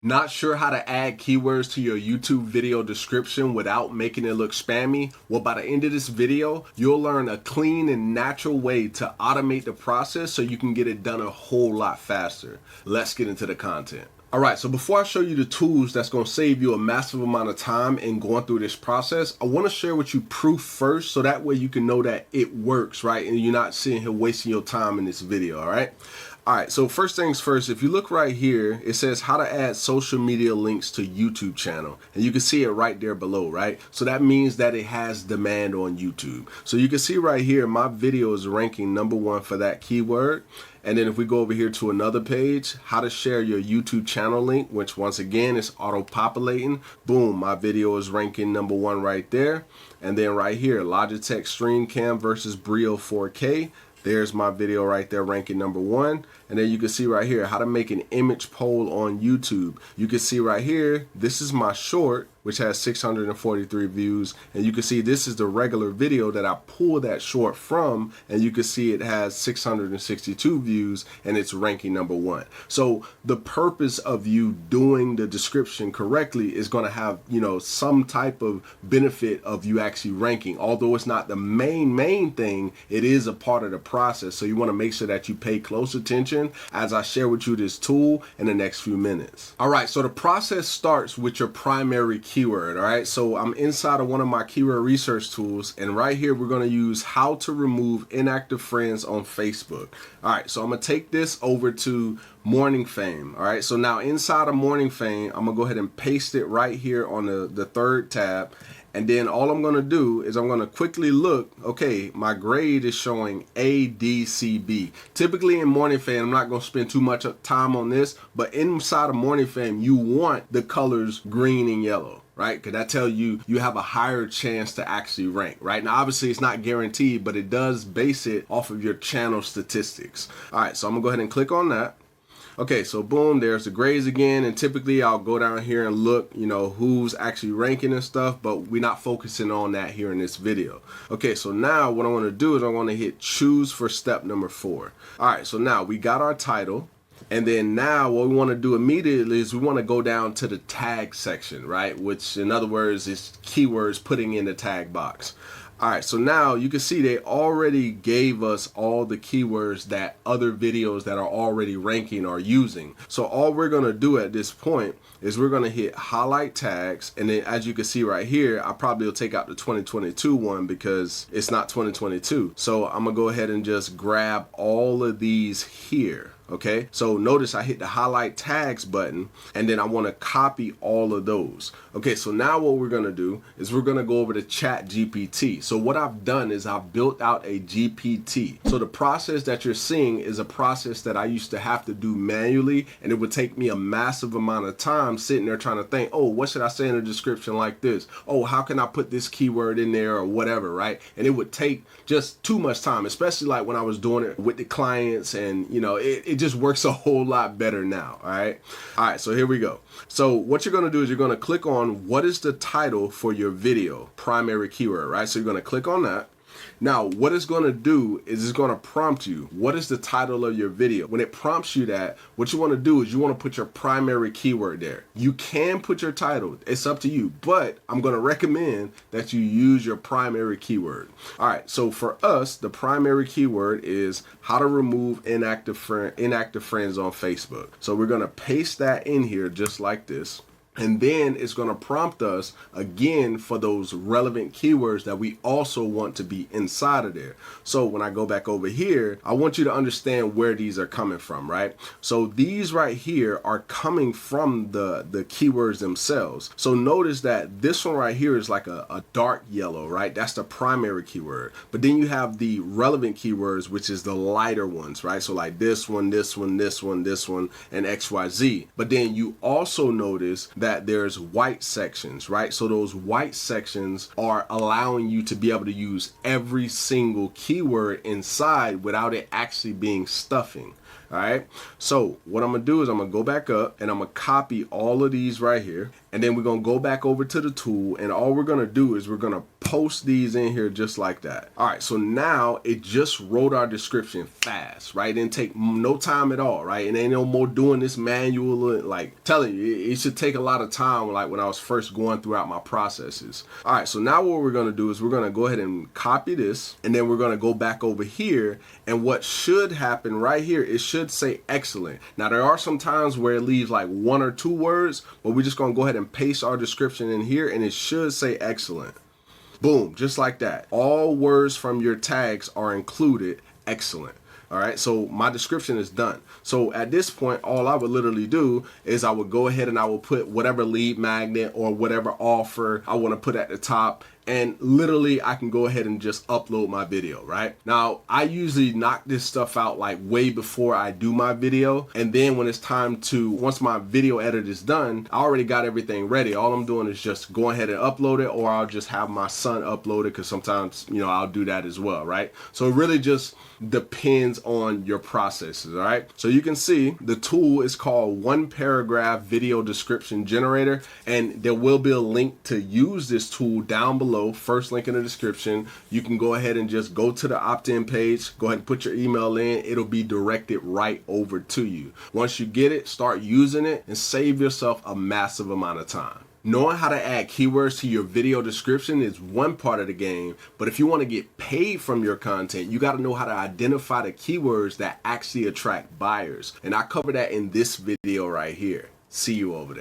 Not sure how to add keywords to your YouTube video description without making it look spammy? Well, by the end of this video, you'll learn a clean and natural way to automate the process so you can get it done a whole lot faster. Let's get into the content. All right, so before I show you the tools that's going to save you a massive amount of time in going through this process, I want to share with you proof first so that way you can know that it works, right? And you're not sitting here wasting your time in this video, all right? All right, so first things first, if you look right here, it says how to add social media links to YouTube channel. And you can see it right there below, right? So that means that it has demand on YouTube. So you can see right here, my video is ranking #1 for that keyword. And then if we go over here to another page, how to share your YouTube channel link, which once again is auto-populating. Boom, my video is ranking #1 right there. And then right here, Logitech StreamCam versus Brio 4K. There's my video right there ranking #1. And then you can see right here how to make an image poll on YouTube. You can see right here, this is my short, which has 643 views. And you can see this is the regular video that I pulled that short from. And you can see it has 662 views and it's ranking #1. So the purpose of you doing the description correctly is going to have, some type of benefit of you actually ranking. Although it's not the main thing, it is a part of the process. So you want to make sure that you pay close attention as I share with you this tool in the next few minutes. All right, so the process starts with your primary keyword. All right, so I'm inside of one of my keyword research tools, and right here we're going to use how to remove inactive friends on Facebook. All right, so I'm going to take this over to MorningFame. All right, so now inside of MorningFame, I'm going to go ahead and paste it right here on the third tab. And then all I'm going to do is I'm going to quickly look. Okay, my grade is showing A, D, C, B. Typically in MorningFame, I'm not going to spend too much time on this, but inside of MorningFame, you want the colors green and yellow, right? Because that tells you you have a higher chance to actually rank, right? Now, obviously, it's not guaranteed, but it does base it off of your channel statistics. All right, so I'm going to go ahead and click on that. Okay, so boom, there's the grades again, and typically I'll go down here and look, who's actually ranking and stuff, but we're not focusing on that here in this video. Okay, so now what I want to do is I want to hit choose for step #4. All right, so now we got our title. And then now what we want to do immediately is we want to go down to the tag section, right? Which in other words is keywords putting in the tag box. All right, so now you can see they already gave us all the keywords that other videos that are already ranking are using. So all we're going to do at this point is we're going to hit highlight tags. And then as you can see right here, I probably will take out the 2022 one because it's not 2022. So I'm going to go ahead and just grab all of these here. Okay, so notice I hit the highlight tags button and then I want to copy all of those. Okay, so now what we're going to do is we're going to go over to Chat GPT. So what I've done is I've built out a GPT. So the process that you're seeing is a process that I used to have to do manually, and it would take me a massive amount of time sitting there trying to think, oh, what should I say in a description like this? Oh, how can I put this keyword in there or whatever, right? And it would take just too much time, especially like when I was doing it with the clients, and it just works a whole lot better now. All right, so here we go. So what you're going to do is you're going to click on what is the title for your video, primary keyword, right? So you're going to click on that. Now, what it's going to do is it's going to prompt you, what is the title of your video? When it prompts you that, what you want to do is you want to put your primary keyword there. You can put your title, it's up to you, but I'm going to recommend that you use your primary keyword. All right, so for us, the primary keyword is how to remove inactive friends on Facebook. So we're going to paste that in here just like this. And then it's going to prompt us again for those relevant keywords that we also want to be inside of there. So when I go back over here, I want you to understand where these are coming from, right? So these right here are coming from the keywords themselves. So notice that this one right here is like a dark yellow, right? That's the primary keyword. But then you have the relevant keywords, which is the lighter ones, right? So like this one, this one, this one, this one, and XYZ. But then you also notice that there's white sections, right? So those white sections are allowing you to be able to use every single keyword inside without it actually being stuffing. All right, so what I'm gonna do is I'm gonna go back up and I'm gonna copy all of these right here, And then we're going to go back over to the tool, and all we're going to do is we're going to post these in here just like that. All right, so now it just wrote our description fast, right? It didn't take no time at all, right? And ain't no more doing this manual, like telling you, it should take a lot of time, like when I was first going throughout my processes. All right, so now what we're going to do is we're going to go ahead and copy this, and then we're going to go back over here, and what should happen right here, it should say excellent. Now there are some times where it leaves like 1 or 2 words, but we're just going to go ahead and paste our description in here, and it should say excellent. Boom, just like that. All words from your tags are included. Excellent. All right, so my description is done. So at this point, all I would literally do is I would go ahead and I will put whatever lead magnet or whatever offer I want to put at the top, and literally I can go ahead and just upload my video, right? Now, I usually knock this stuff out like way before I do my video, and then when it's time to, once my video edit is done, I already got everything ready. All I'm doing is just go ahead and upload it, or I'll just have my son upload it, because sometimes, you know, I'll do that as well, right? So it really just depends on your processes. All right, so you can see the tool is called One Paragraph Video Description Generator, and there will be a link to use this tool down below. First link in the description. You can go ahead and just go to the opt-in page, go ahead and put your email in. It'll be directed right over to you. Once you get it, start using it and save yourself a massive amount of time. Knowing how to add keywords to your video description is one part of the game, but if you want to get paid from your content, you got to know how to identify the keywords that actually attract buyers. And I cover that in this video right here. See you over there.